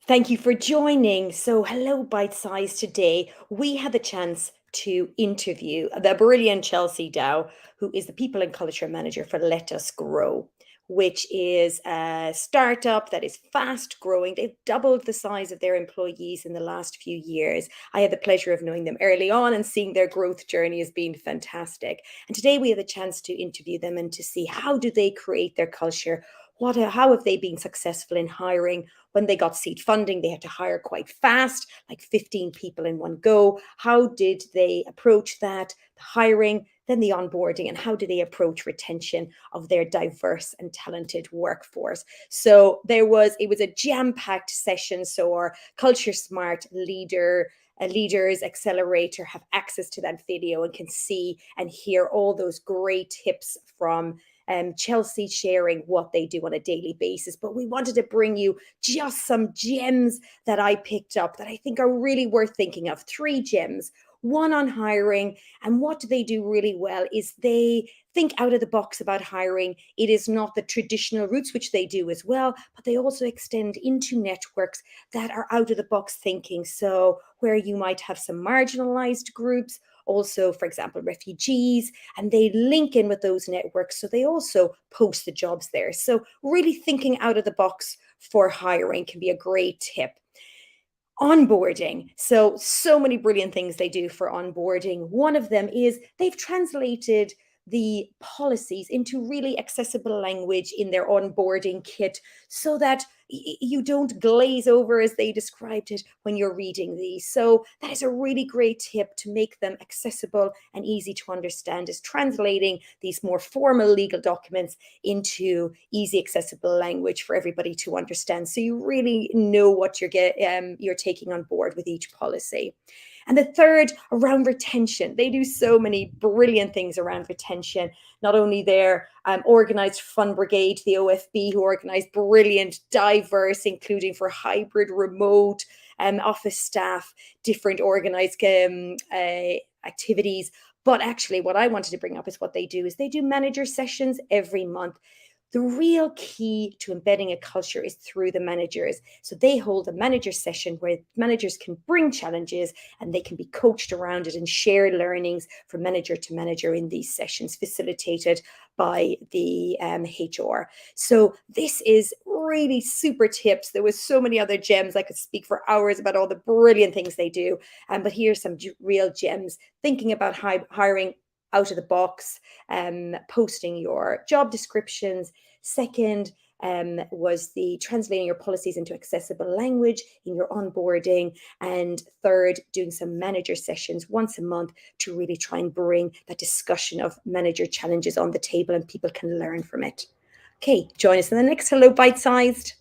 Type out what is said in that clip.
Thank you for joining. So, hello, Bite Size. Today, we had the chance to interview the brilliant Chelsea Dow, who is the People and Culture Manager for Let Us Grow, which is a startup that is fast growing. They've doubled the size of their employees in the last few years. I had the pleasure of knowing them early on, and seeing their growth journey has been fantastic. And today, we have the chance to interview them and to see how do they create their culture. How have they been successful in hiring? When they got seed funding, they had to hire quite fast, like 15 people in one go. How did they approach that, the hiring, then the onboarding, and how do they approach retention of their diverse and talented workforce? So it was a jam-packed session. So our Culture Smart leaders Accelerator have access to that video and can see and hear all those great tips from Chelsea, sharing what they do on a daily basis. But we wanted to bring you just some gems that I picked up that I think are really worth thinking of. Three gems. One on hiring, and what do they do really well is they think out of the box about hiring. It is not the traditional routes, which they do as well, but they also extend into networks that are out of the box thinking. So where you might have some marginalized groups, also, for example, refugees, and they link in with those networks. So they also post the jobs there. So really thinking out of the box for hiring can be a great tip. Onboarding. So many brilliant things they do for onboarding. One of them is they've translated the policies into really accessible language in their onboarding kit so that you don't glaze over, as they described it, when you're reading these. So that is a really great tip to make them accessible and easy to understand, is translating these more formal legal documents into easy, accessible language for everybody to understand. So you really know what you're taking on board with each policy. And the third, around retention. They do so many brilliant things around retention. Not only their organized fun brigade, the OFB, who organize brilliant, diverse, including for hybrid, remote office staff, different organized activities. But actually, what I wanted to bring up is what they do is they do manager sessions every month. The real key to embedding a culture is through the managers. So they hold a manager session where managers can bring challenges and they can be coached around it and share learnings from manager to manager in these sessions, facilitated by the HR. So this is really super tips. There was so many other gems. I could speak for hours about all the brilliant things they do. But here's some real gems. Thinking about hiring out of the box, posting your job descriptions. Second, was the translating your policies into accessible language in your onboarding. And third, doing some manager sessions once a month to really try and bring that discussion of manager challenges on the table and people can learn from it. Okay, join us in the next Hello Bite Sized.